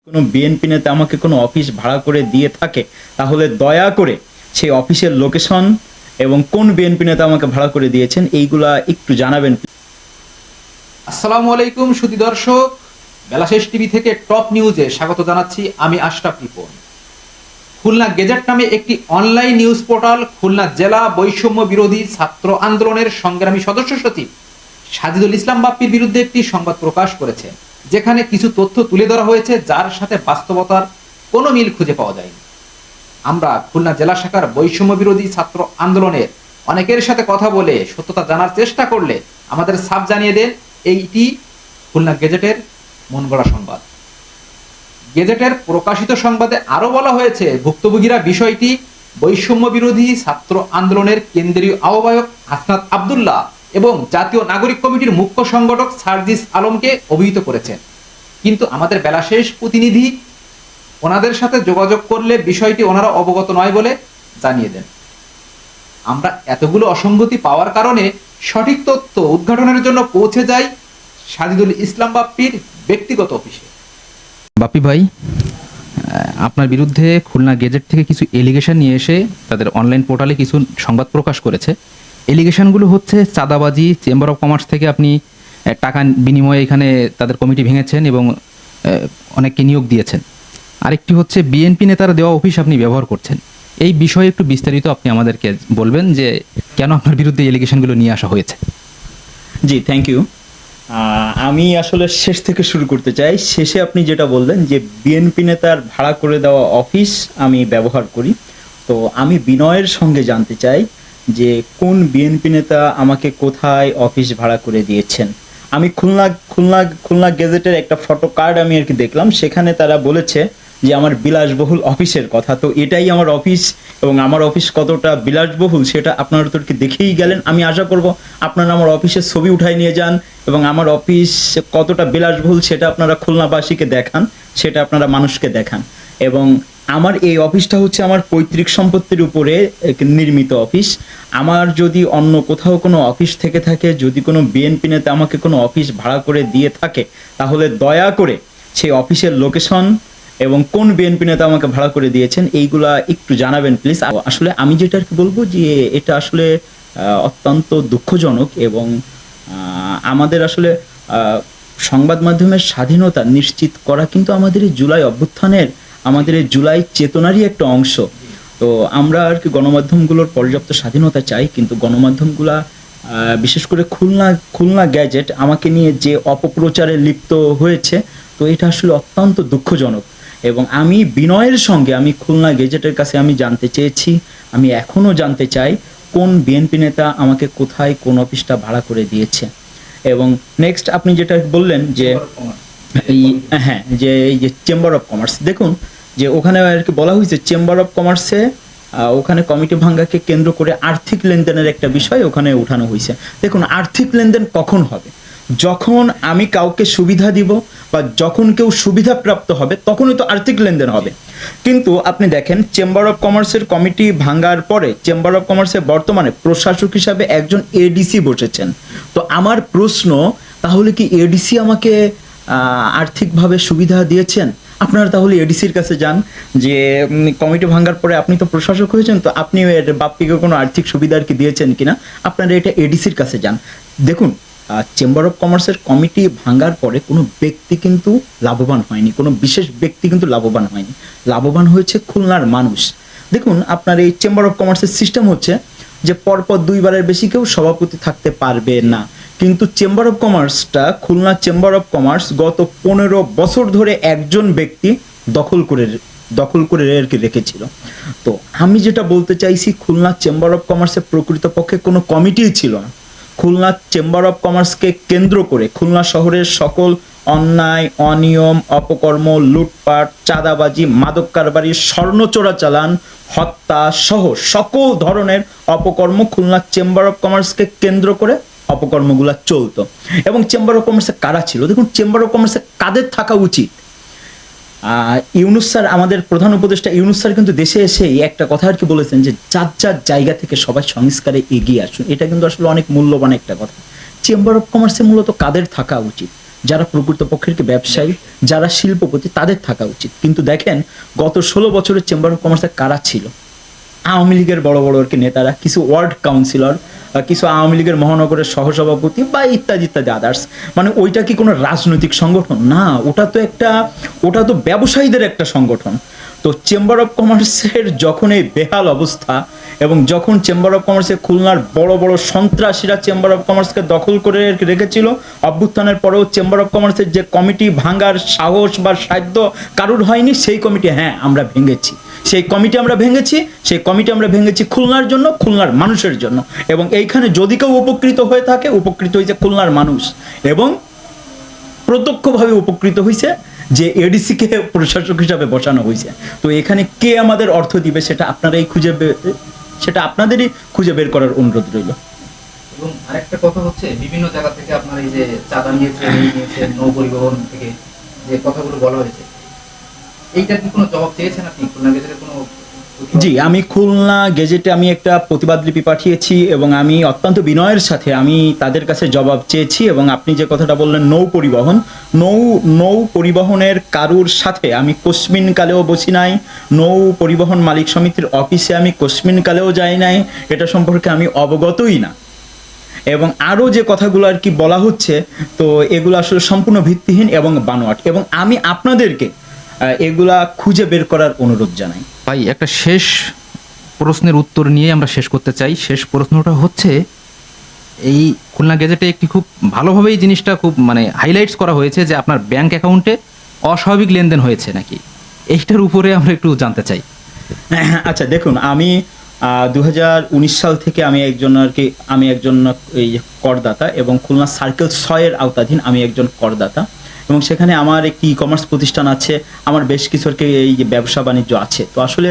কোনো বিএনপি নেতা আমাকে কোনো অফিস ভাড়া করে দিয়ে থাকে তাহলে দয়া করে সেই অফিসের লোকেশন এবং কোন বিএনপি নেতা আমাকে ভাড়া করে দিয়েছেন এইগুলা একটু জানাবেন। আসসালামু আলাইকুম সুধী দর্শক, বেলাশেষ টিভি থেকে টপ নিউজে স্বাগত জানাচ্ছি। আমি আশরাফ রিপন। খুলনা গেজেট নামে একটি অনলাইন নিউজ পোর্টাল খুলনা জেলা বৈষম্য বিরোধী ছাত্র আন্দোলনের সংগ্রামী সদস্য সচিব সাজিদুল ইসলাম বাপ্পির বিরুদ্ধে একটি সংবাদ প্রকাশ করেছে, যেখানে কিছু তথ্য তুলে ধরা হয়েছে যার সাথে বাস্তবতার কোনো মিল খুঁজে পাওয়া যায়নি। আমরা খুলনা জেলা শাখার বৈষম্য বিরোধী ছাত্র আন্দোলনের অনেকের সাথে কথা বলে সত্যতা জানার চেষ্টা করলে আমাদের সাব জানিয়ে দেন এইটি খুলনা গেজেটের মন গড়া সংবাদ। গেজেটের প্রকাশিত সংবাদে আরো বলা হয়েছে, ভুক্তভোগীরা বিষয়টি বৈষম্য বিরোধী ছাত্র আন্দোলনের কেন্দ্রীয় আহ্বায়ক হাসনাত আব্দুল্লাহ এবং জাতীয় নাগরিক কমিটির মুখ্য সংগঠক সার্জিস আলমকে অভিহিত করেছেন। কিন্তু আমাদের বেলাশেষ প্রতিনিধি ওনাদের সাথে যোগাযোগ করলে বিষয়টি ওনারা অবগত নয় বলে জানিয়ে দেন। আমরা এতগুলো অসঙ্গতি পাওয়ার কারণে সঠিক তথ্য উদ্ঘাটনের জন্য পৌঁছে যাই সাজিদুল ইসলাম বাপ্পির ব্যক্তিগত অফিসে। বাপ্পি ভাই, আপনার বিরুদ্ধে খুলনা গেজেট থেকে কিছু এলিগেশন নিয়ে এসে তাদের অনলাইন পোর্টালে কিছু সংবাদ প্রকাশ করেছে। এলিগেশনগুলো হচ্ছে চাঁদাবাজি, চেম্বার অফ কমার্স থেকে আপনি টাকা বিনিময়ে এখানে তাদের কমিটি ভেঙেছেন এবং অনেককে নিয়োগ দিয়েছেন। আরেকটি হচ্ছে বিএনপি নেতারা দেওয়া অফিস আপনি ব্যবহার করছেন। এই বিষয়ে একটু বিস্তারিত আপনি আমাদেরকে বলবেন যে কেন আপনার বিরুদ্ধে এলিগেশনগুলো নিয়ে আসা হয়েছে। জি, থ্যাংক ইউ। আমি আসলে শেষ থেকে শুরু করতে চাই। শেষে আপনি যেটা বললেন যে বিএনপি নেতার ভাড়া করে দেওয়া অফিস আমি ব্যবহার করি, তো আমি বিনয়ের সঙ্গে জানতে চাই যে কোন বিএনপি নেতা আমাকে কোথায় অফিস ভাড়া করে দিয়েছেন। আমি খুলনা গেজেটের একটা ফটো কার্ড আমি আর কি দেখলাম, সেখানে তারা বলেছে যে আমার বিলাসবহুল অফিসের কথা। তো এটাই আমার অফিস এবং আমার অফিস কতটা বিলাসবহুল সেটা আপনারা তো দেখেই গেলেন। আমি আশা করব আপনারা আমার অফিসের ছবি উঠাই নিয়ে যান এবং আমার অফিস কতটা বিলাসবহুল সেটা আপনারা খুলনাবাসীকে দেখান, সেটা আপনারা মানুষকে দেখান। এবং আমার এই অফিসটা হচ্ছে আমার পৈতৃক সম্পত্তির উপরে নির্মিত অফিস। আমার যদি অন্য কোথাও কোনো অফিস থেকে থাকে, যদি কোনো বিএনপি নেতা আমাকে কোনো অফিস ভাড়া করে দিয়ে থাকে তাহলে দয়া করে সেই অফিসের লোকেশন এবং কোন বিএনপি নেতা আমাকে ভাড়া করে দিয়েছেন এইগুলা একটু জানাবেন প্লিজ। আসলে আমি যেটা আর কি বলবো যে এটা আসলে অত্যন্ত দুঃখজনক এবং আমাদের আসলে সংবাদ মাধ্যমের স্বাধীনতা নিশ্চিত করা কিন্তু আমাদের এই জুলাই অভ্যুত্থানের, আমাদের এই জুলাই চেতনারই একটা অংশ। তো আমরা আর কি গণমাধ্যমগুলোর পর্যাপ্ত স্বাধীনতা চাই, কিন্তু গণমাধ্যমগুলা বিশেষ করে খুলনা গ্যাজেট আমাকে নিয়ে যে অপপ্রচারে লিপ্ত হয়েছে, তো এটা আসলে অত্যন্ত দুঃখজনক। এবং আমি বিনয়ের সঙ্গে আমি খুলনা গেজেটের কাছে আমি জানতে চেয়েছি, আমি এখনও জানতে চাই কোন বিএনপি নেতা আমাকে কোথায় কোন অফিসটা ভাড়া করে দিয়েছে। এবং নেক্সট আপনি যেটা বললেন যে হ্যাঁ, যে এই যে চেম্বার অফ কমার্স, দেখুন যে ওখানে আর কি বলা হয়েছে চেম্বার অফ কমার্সে ওখানে কমিটি ভাঙ্গাকে কেন্দ্র করে আর্থিক লেনদেনের একটা বিষয় ওখানে উঠানো হয়েছে। দেখুন, আর্থিক লেনদেন কখন হবে? যখন আমি কাউকে সুবিধা দিব বা যখন কেউ সুবিধা প্রাপ্ত হবে তখনই তো আর্থিক লেনদেন হবে। কিন্তু আপনি দেখেন চেম্বার অফ কমার্সের কমিটি ভাঙ্গার পরে চেম্বার অফ কমার্সের বর্তমানে প্রশাসক হিসাবে একজন এডিসি বসেছেন। তো আমার প্রশ্ন, তাহলে কি এডিসি আমাকে আর্থিকভাবে সুবিধা দিয়েছেন? আপনারা তাহলে এডিসির কাছে যান, যে কমিটি ভাঙ্গার পরে আপনি তো প্রশাসক হয়েছেন, তো আপনি বাপ্পিকে কোনো আর্থিক সুবিধা আর কি দিয়েছেন কিনা আপনারা এটা এডিসির কাছে যান। দেখুন, চেম্বার অফ কমার্সের কমিটি ভাঙ্গার পরে কোনো ব্যক্তি কিন্তু লাভবান হয়নি, কোনো বিশেষ ব্যক্তি কিন্তু লাভবান হয়নি, লাভবান হয়েছে খুলনার মানুষ। দেখুন, আপনার এই চেম্বার অফ কমার্সের সিস্টেম হচ্ছে যে পরপর 2 বারের বেশি কেউ সভাপতি থাকতে পারবে না। কিন্তু চেম্বার অফ কমার্সটা, খুলনা চেম্বার অফ কমার্স গত 15 বছর ধরে একজন ব্যক্তি দখল করে আর কি রেখেছিল। তো আমি যেটা বলতে চাইছি, খুলনা চেম্বার অফ কমার্সের প্রকৃতপক্ষে কোনো কমিটিই ছিল না। খুলনা চেম্বার অফ কমার্সকে কেন্দ্র করে খুলনা শহরের সকল অন্যায়, অনিয়ম, অপকর্ম, লুটপাট, চাঁদাবাজি, মাদক কারবারি, স্বর্ণ চোরাচালান, হত্যা সহ সকল ধরনের অপকর্ম খুলনা চেম্বার অফ কমার্সকে কেন্দ্র করে অপকর্মগুলো চলতো। এবং চেম্বার অফ কমার্সে কারা ছিল? দেখুন, চেম্বার অফ কমার্সে কাদের থাকা উচিত? ইউনুস স্যার, আমাদের প্রধান উপদেষ্টা ইউনুস স্যার কিন্তু দেশে এসে একটা কথা আর কি বলেছেন যে যার জায়গা থেকে সবাই সংস্কারে এগিয়ে আসুন। এটা কিন্তু আসলে অনেক মূল্যবান একটা কথা। চেম্বার অফ কমার্সে মূলত কাদের থাকা উচিত? যারা প্রকৃতপক্ষের কি ব্যবসায়ী, যারা শিল্পপতি, তাদের থাকা উচিত। কিন্তু দেখেন গত 16 বছরের চেম্বার অফ কমার্সে কারা ছিল? আওয়ামী লীগের বড় বড় আর কি নেতারা, কিছু ওয়ার্ড কাউন্সিলর, কিছু আওয়ামী লীগের মহানগরের সহসভাপতি বা ইত্যাদি ইত্যাদি আদার্স। মানে ওইটা কি কোনো রাজনৈতিক সংগঠন? না, ওটা তো ব্যবসায়ীদের একটা সংগঠন। তো চেম্বার অফ কমার্সের যখন এই বেহাল অবস্থা, এবং যখন চেম্বার অফ কমার্সে খুলনার বড় বড় সন্ত্রাসীরা চেম্বার অফ কমার্সকে দখল করে রেখেছিল, অভ্যুত্থানের পরেও চেম্বার অফ কমার্সের যে কমিটি ভাঙার সাহস বা সাধ্য কারুর হয়নি, সেই কমিটি আমরা ভেঙেছি। সেই কমিটি আমরা ভেঙেছি খুলনার জন্য, খুলনার মানুষের জন্য। এবং এইখানে যদি কেউ উপকৃত হয়ে থাকে, উপকৃত হয়েছে খুলনার মানুষ, এবং প্রত্যক্ষভাবে উপকৃত হয়েছে যে এডিসিকে প্রশাসক হিসাবে বসানো হয়েছে। তো এখানে কে আমাদের অর্থ দিবে সেটা আপনাদেরই খুঁজে বের করার অনুরোধ রইল। এবং আরেকটা কথা হচ্ছে, বিভিন্ন জায়গা থেকে আপনার এই যে চাঁদা নিয়েছে, নৌ পরিবহন থেকে যে কথাগুলো বলা হয়েছে, এইটার কি কোনো জবাব চেয়েছেন আপনি? খুলনা গেজেটের কোনো জি, আমি খুলনা গেজেটে আমি একটা প্রতিবাদ লিপি পাঠিয়েছি, এবং আমি অত্যন্ত বিনয়ের সাথে আমি তাদের কাছে জবাব চেয়েছি। এবং আপনি যে কথাটা বললেন নৌ পরিবহনের কারুর সাথে আমি কোশ্মিন কালেও বসি নাই, নৌ পরিবহন মালিক সমিতির অফিসে আমি কোশ্মিন কালেও যাই নাই, এটা সম্পর্কে আমি অবগতই না। এবং আরও যে কথাগুলো আর কি বলা হচ্ছে, তো এগুলো আসলে সম্পূর্ণ ভিত্তিহীন এবং বানোয়াট, এবং আমি আপনাদেরকে এগুলা খুঁজে বের করার অনুরোধ জানাই। ভাই, একটা শেষ প্রশ্নের উত্তর নিয়ে আমরা শেষ করতে চাই। শেষ প্রশ্নটা হচ্ছে, এই খুলনা গেজেটে একটি খুব ভালোভাবেই জিনিসটা খুব মানে হাইলাইটস করা হয়েছে যে আপনার ব্যাংক অ্যাকাউন্টে অস্বাভাবিক লেনদেন হয়েছে নাকি, এইটার উপরে আমরা একটু জানতে চাই। আচ্ছা, দেখুন, আমি 2019 সাল থেকে আমি একজন এই করদাতা, এবং খুলনা সার্কেল 6-এর আওতাধীন আমি একজন করদাতা, এবং সেখানে আমার একটি ই কমার্স প্রতিষ্ঠান আছে, আমার বেশ কিছু এই যে ব্যবসা বাণিজ্য আছে। তো আসলে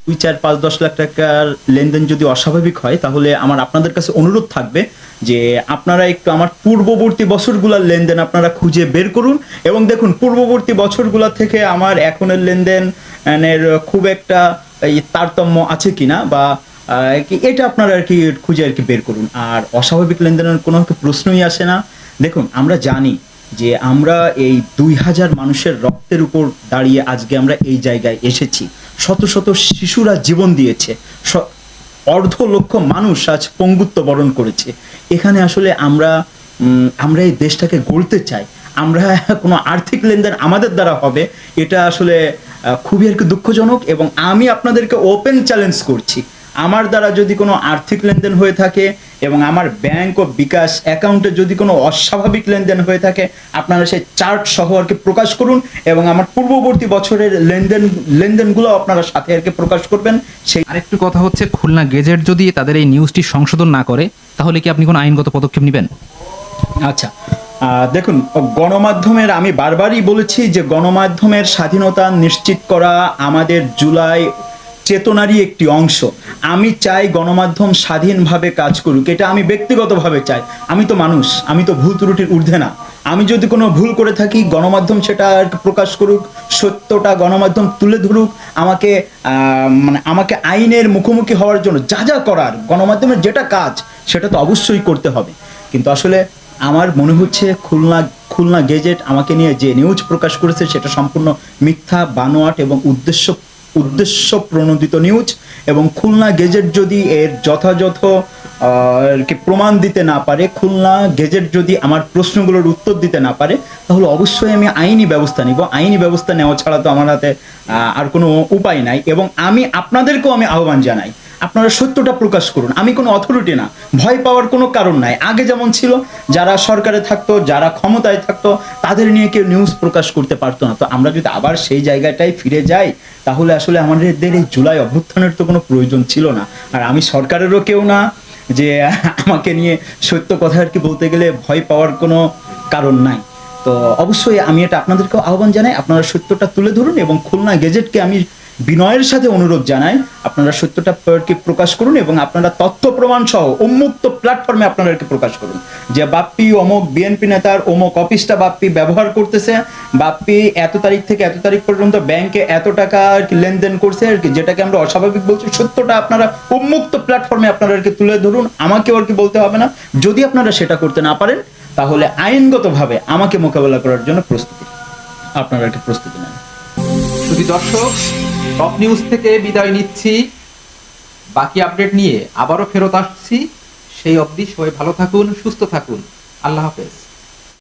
2, 4, 5, 10 লাখ টাকার লেনদেন যদি অস্বাভাবিক হয়, তাহলে আমার আপনাদের কাছে অনুরোধ থাকবে যে আপনারা একটু আমার পূর্ববর্তী বছরগুলোর লেনদেন আপনারা খুঁজে বের করুন, এবং দেখুন পূর্ববর্তী বছরগুলো থেকে আমার এখনের লেনদেনের খুব একটা এই তারতম্য আছে কিনা, বা এটা আপনারা আর কি খুঁজে আর কি বের করুন। আর অস্বাভাবিক লেনদেনের কোনো প্রশ্নই আসে না। দেখুন, আমরা জানি যে আমরা এই 2000 মানুষের রক্তের উপর দাঁড়িয়ে আজকে আমরা এই জায়গায় এসেছি। শত শত শিশুরা জীবন দিয়েছে, অর্ধ লক্ষ মানুষ আজ পঙ্গুত্ব বরণ করেছে। এখানে আসলে আমরা এই দেশটাকে গড়তে চাই। আমরা কোনো আর্থিক লেনদেন আমাদের দ্বারা হবে, এটা আসলে খুবই আর কি দুঃখজনক। এবং আমি আপনাদেরকে ওপেন চ্যালেঞ্জ করছি, আমার দ্বারা যদি কোনো আর্থিক লেনদেন হয়ে থাকে এবং আমার ব্যাংক ও বিকাশ অ্যাকাউন্টে যদি কোনো অস্বাভাবিক লেনদেন হয়ে থাকে, আপনারা সেই চার্ট সহ আর কি প্রকাশ করুন, এবং আমার পূর্ববর্তী বছরের লেনদেনগুলো আপনারা সাথে আর কি প্রকাশ করবেন। সেই আরেকটু কথা হচ্ছে, খুলনা গেজেট যদি তাদের এই নিউজটি সংশোধন না করে, তাহলে কি আপনি কোনো আইনগত পদক্ষেপ নেবেন? আচ্ছা, দেখুন, গণমাধ্যমের আমি বারবারই বলেছি যে গণমাধ্যমের স্বাধীনতা নিশ্চিত করা আমাদের জুলাই চেতনারই একটি অংশ। আমি চাই গণমাধ্যম স্বাধীনভাবে কাজ করুক, এটা আমি ব্যক্তিগতভাবে চাই। আমি তো মানুষ, আমি তো ভুল ত্রুটির ঊর্ধ্বে না। আমি যদি কোনো ভুল করে থাকি, গণমাধ্যম সেটা প্রকাশ করুক, সত্যটা গণমাধ্যম তুলে ধরুক, আমাকে আইনের মুখোমুখি হওয়ার জন্য যা যা করার গণমাধ্যমের যেটা কাজ সেটা তো অবশ্যই করতে হবে। কিন্তু আসলে আমার মনে হচ্ছে খুলনা গেজেট আমাকে নিয়ে যে নিউজ প্রকাশ করেছে সেটা সম্পূর্ণ মিথ্যা, বানোয়াট এবং উদ্দেশ্য প্রণোদিত নিউজ। এবং খুলনা গেজেট যদি এর যথাযথ প্রমাণ দিতে না পারে, খুলনা গেজেট যদি আমার প্রশ্নগুলোর উত্তর দিতে না পারে, তাহলে অবশ্যই আমি আইনি ব্যবস্থা নিব। আইনি ব্যবস্থা নেওয়া ছাড়া তো আমার হাতে আর কোনো উপায় নাই। এবং আমি আপনাদেরকেও আহ্বান জানাই, আপনারা সত্যটা প্রকাশ করুন। আমি কোনো অথরিটি না, ভয় পাওয়ার কোনো কারণ নাই। আগে যেমন ছিল, যারা সরকারে থাকতো, যারা ক্ষমতায় থাকতো, তাদের নিয়ে কেউ নিউজ প্রকাশ করতে পারতো না। তো আমরা যদি আবার সেই জায়গাটায় ফিরে যাই, তাহলে আসলে আমাদের এই জুলাই অভ্যুত্থানের তো কোনো প্রয়োজন ছিল না। আর আমি সরকারেরও কেউ না যে আমাকে নিয়ে সত্য কথা আর কি বলতে গেলে ভয় পাওয়ার কোনো কারণ নাই। তো অবশ্যই আমি এটা আপনাদেরকেও আহ্বান জানাই, আপনারা সত্যটা তুলে ধরুন। এবং খুলনা গেজেটকে আমি বিনয়ের সাথে অনুরোধ জানাই, আপনারা সত্যটা প্রকাশ করুন, এবং আপনারা তথ্য প্রমাণ সহ উন্মুক্ত প্ল্যাটফর্মে আপনারা প্রকাশ করুন যে বাপ্পি অমুক বিএনপি নেতার অমুক অফিসটা বাপ্পি ব্যবহার করতেছে, বাপ্পি এত তারিখ থেকে এত তারিখ পর্যন্ত ব্যাংকে এত টাকা আর কি লেনদেন করছে আর কি, যেটাকে আমরা অস্বাভাবিক বলছি। সত্যটা আপনারা উন্মুক্ত প্ল্যাটফর্মে আপনারা আর কি তুলে ধরুন, আমাকেও আর কি বলতে হবে না। যদি আপনারা সেটা করতে না পারেন, তাহলে আইনগতভাবে আমাকে মোকাবেলা করার জন্য প্রস্তুতি, আপনারা একটা প্রস্তুতি নেন। শুধু দর্শক, টপ নিউজ থেকে বিদায় নিচ্ছি। বাকি আপডেট নিয়ে আবারও ফেরত আসছি। সেই অবধি সবাই ভালো থাকুন, সুস্থ থাকুন। আল্লাহ হাফেজ।